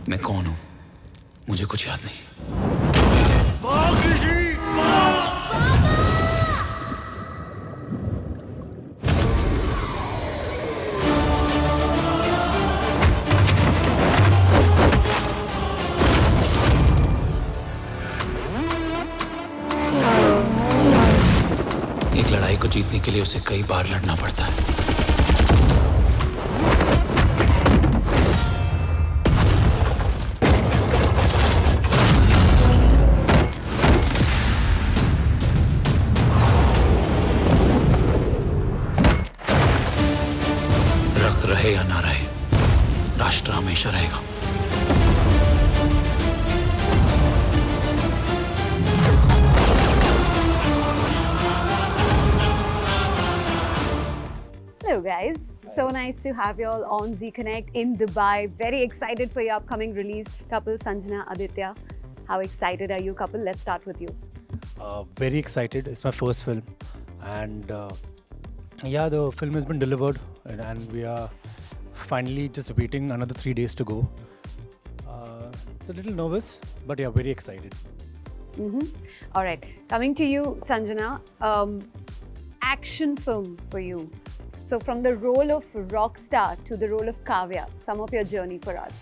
मैं कौन हूं मुझे कुछ याद नहीं। एक लड़ाई को जीतने के लिए उसे कई बार लड़ना पड़ता है। रक्त रहे या ना रहे, राष्ट्र हमेशा रहेगा। Hello guys, so nice to have you all on Z Connect in Dubai. Very excited for your upcoming release. Couple Sanjana, Aditya, how excited are you couple? Let's start with you. Very excited. It's my first film, and yeah, the film has been delivered, and we are finally just waiting another 3 days to go. A little nervous, but yeah, very excited. All right, coming to you, Sanjana. Action film for you. So from the role of rock star to the role of Kavya, sum up your journey for us.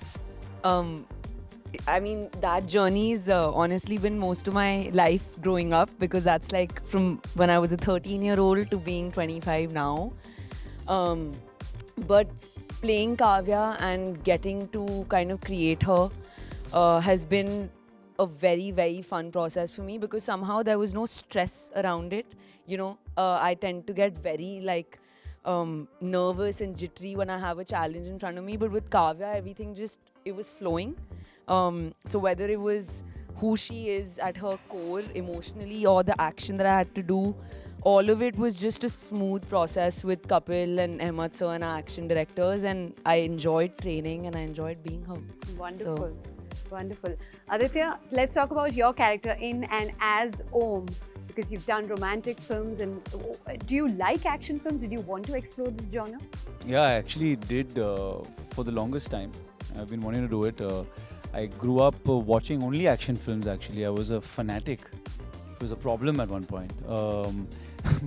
I mean, that journey's honestly been most of my life growing up, because that's like from when I was a 13-year-old to being 25 now. But playing Kavya and getting to kind of create her has been a very, very fun process for me, because somehow there was no stress around it. You know, I tend to get very like nervous and jittery when I have a challenge in front of me, but with Kavya, everything just, it was flowing. So whether it was who she is at her core emotionally or the action that I had to do, all of it was just a smooth process with Kapil and Ahmed sir and our action directors, and I enjoyed training and I enjoyed being her. Wonderful. Wonderful. Aditya, let's talk about your character in and as Om, because you've done romantic films. And do you like action films? Did you want to explore this genre? Yeah, I actually did for the longest time. I've been wanting to do it. I grew up watching only action films actually. I was a fanatic. It was a problem at one point.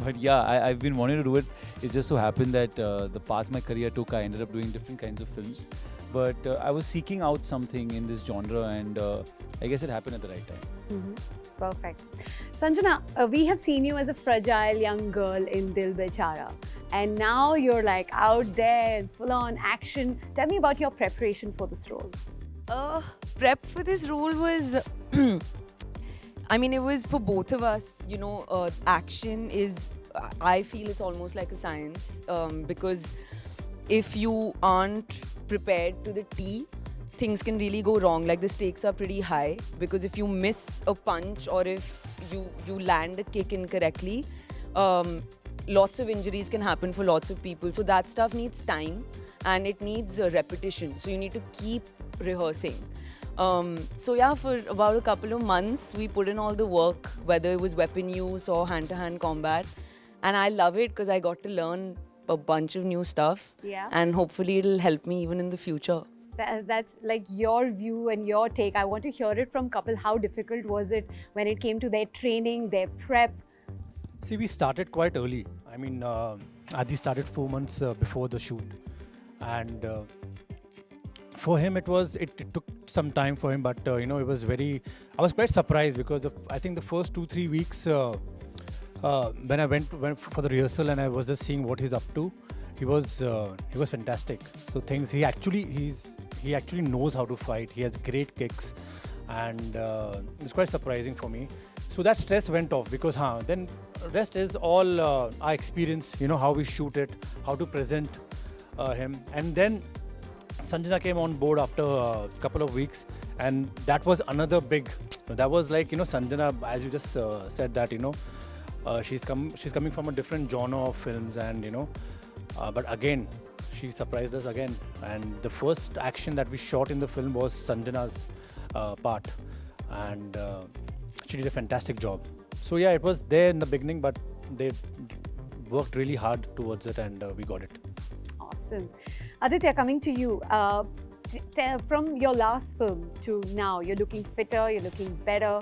But yeah, I've been wanting to do it. It just so happened that the path my career took, I ended up doing different kinds of films. But I was seeking out something in this genre, and I guess it happened at the right time. Perfect. Sanjana, we have seen you as a fragile young girl in Dil Bechara, and now you're like out there, full on action. Tell me about your preparation for this role. Prep for this role was I mean, it was for both of us, you know. Action is, I feel it's almost like a science, because if you aren't prepared to the T, things can really go wrong. Like, the stakes are pretty high, because if you miss a punch or if you land a kick incorrectly, lots of injuries can happen for lots of people. So that stuff needs time and it needs repetition. So you need to keep rehearsing. So yeah, for about a couple of months, we put in all the work, whether it was weapon use or hand-to-hand combat. And I love it because I got to learn a bunch of new stuff. Yeah. And hopefully it'll help me even in the future. That's like your view and your take. I want to hear it from couple. How difficult was it when it came to their training, their prep? See, we started quite early. I mean, Adi started 4 months before the shoot, and for him it took some time for him, but you know, it was very. I was quite surprised because I think the first 2-3 weeks when I went for the rehearsal and I was just seeing what he's up to, he was fantastic. So he actually knows how to fight. He has great kicks, and it's quite surprising for me. So that stress went off, because then rest is all our experience, you know, how we shoot it, how to present him. And then Sanjana came on board after a couple of weeks, and that was another big, that was like, you know, Sanjana, as you just said that, you know, she's coming from a different genre of films, and you know, but again, she surprised us again. And the first action that we shot in the film was Sanjana's part, and she did a fantastic job. So yeah, it was there in the beginning, but they worked really hard towards it, and we got it. Awesome. Aditya, coming to you. From your last film to now, you're looking fitter, you're looking better.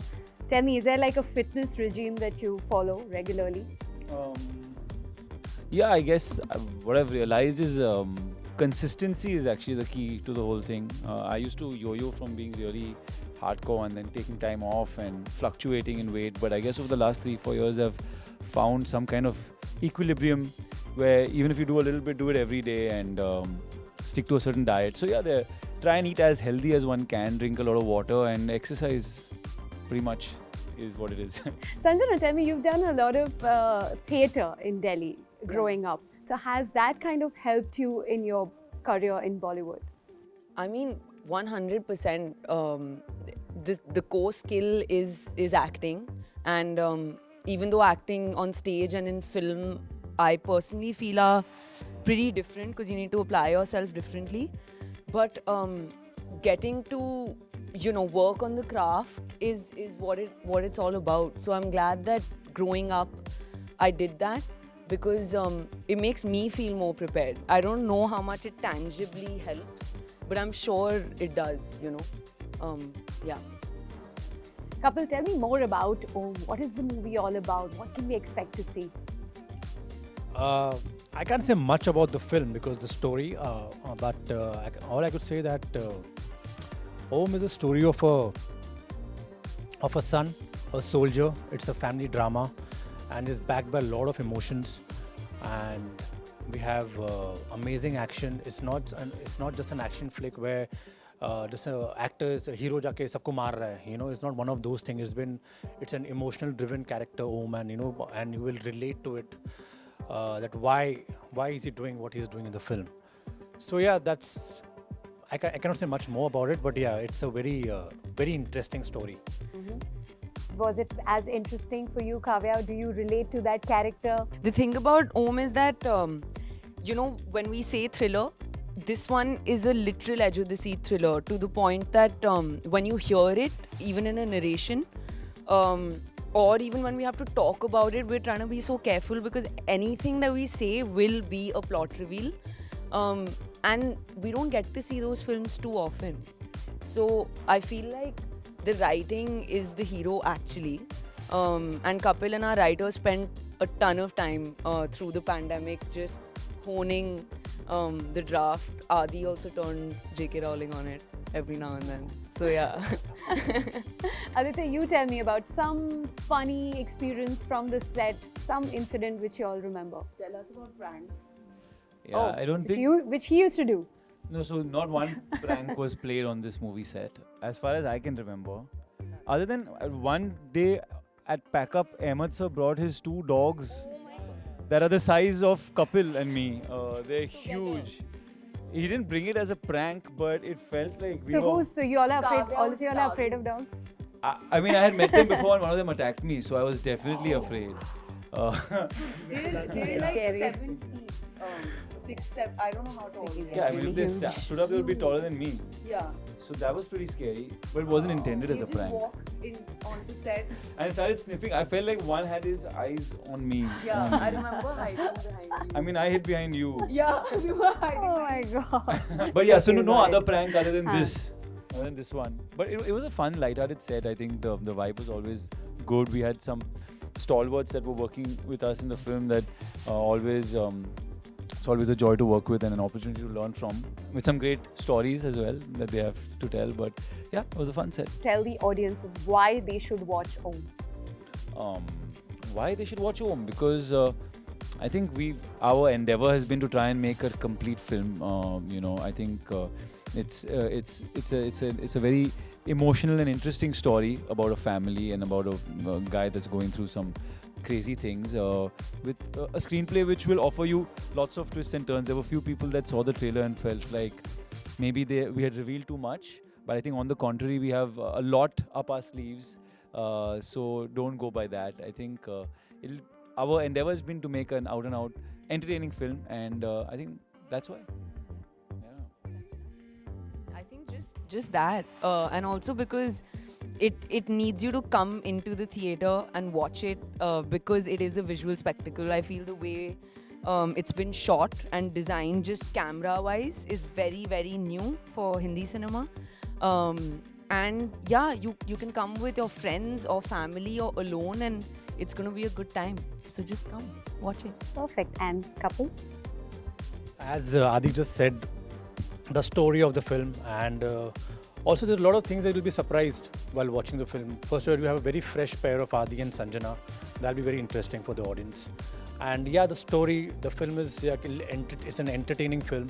Tell me, is there like a fitness regime that you follow regularly? Yeah, I guess what I've realized is consistency is actually the key to the whole thing. I used to yo-yo from being really hardcore and then taking time off and fluctuating in weight. But I guess over the last 3-4 years, I've found some kind of equilibrium where even if you do a little bit, do it every day and stick to a certain diet. So yeah, try and eat as healthy as one can, drink a lot of water and exercise. Pretty much is what it is. Sanjana, tell me, you've done a lot of theatre in Delhi growing up. So has that kind of helped you in your career in Bollywood? I mean, 100%. The core skill is acting, and even though acting on stage and in film, I personally feel are pretty different because you need to apply yourself differently. But getting to work on the craft is what it's all about. So I'm glad that growing up I did that, because it makes me feel more prepared. I don't know how much it tangibly helps, but I'm sure it does, yeah. Kapil, tell me more about Om. What is the movie all about? What can we expect to see? I can't say much about the film because the story, but all I could say that Om is a story of a son, a soldier. It's a family drama, and is backed by a lot of emotions. And we have amazing action. It's not just an action flick where just an actor is a hero jaake sabko maar raha hai. It's not one of those things. It's an emotional driven character, Om, and and you will relate to it. That why is he doing what he's doing in the film? So yeah, that's I cannot say much more about it, but yeah, it's a very interesting story. Was it as interesting for you, Kavya? Do you relate to that character? The thing about Om is that, when we say thriller, this one is a literal edge of the seat thriller, to the point that when you hear it, even in a narration, or even when we have to talk about it, we're trying to be so careful because anything that we say will be a plot reveal. And we don't get to see those films too often. So I feel like the writing is the hero actually. And Kapil and our writers spent a ton of time through the pandemic just honing the draft. Adi also turned J.K. Rowling on it every now and then. So yeah. Aditya, you tell me about some funny experience from the set, some incident which you all remember. Tell us about pranks. Yeah, I don't think... Which he used to do. No, so not one prank was played on this movie set, as far as I can remember. Other than one day at Pack Up, Ahmed sir brought his 2 dogs that are the size of Kapil and me. They're huge. He didn't bring it as a prank, but it felt like we were... So you all are afraid, all of you all are afraid of dogs? I mean, I had met them before and one of them attacked me, so I was definitely afraid. They're like 7 feet. 6, 7, I don't know how tall they are. Yeah, I mean, if they stood up, they would be taller than me. Yeah. So that was pretty scary, but it wasn't intended as a prank. He just walked onto set. And started sniffing. I felt like one had his eyes on me. Yeah, I remember hiding behind you. I mean, I hid behind you. Yeah, we were hiding. Oh my god. But yeah, so no other prank other than this. Other than this one. But it was a fun, lighthearted set. I think the vibe was always good. We had some stalwarts that were working with us in the film that always... it's always a joy to work with and an opportunity to learn from, with some great stories as well that they have to tell. But yeah, it was a fun set. Tell the audience why they should watch Om. Why they should watch Om? Because I think our endeavor has been to try and make a complete film. I think it's a very emotional and interesting story about a family and about a guy that's going through some crazy things with a screenplay which will offer you lots of twists and turns. There were few people that saw the trailer and felt like maybe we had revealed too much, but I think on the contrary, we have a lot up our sleeves, so don't go by that. I think our endeavor has been to make an out and out entertaining film, and I think that's why. I think just that, and also because it needs you to come into the theatre and watch it because it is a visual spectacle. I feel the way it's been shot and designed just camera-wise is very, very new for Hindi cinema. And yeah, you can come with your friends or family or alone, and it's going to be a good time. So just come, watch it. Perfect. And couple? As Adi just said, the story of the film, and also there's a lot of things that you'll be surprised while watching the film. First of all, we have a very fresh pair of Adi and Sanjana. That'll be very interesting for the audience. And yeah, the story, the film is it's an entertaining film,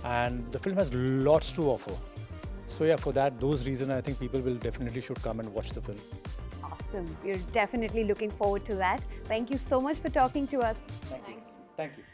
and the film has lots to offer. So yeah, for those reasons, I think people will definitely should come and watch the film. Awesome. We're definitely looking forward to that. Thank you so much for talking to us. Thank you. Thank you.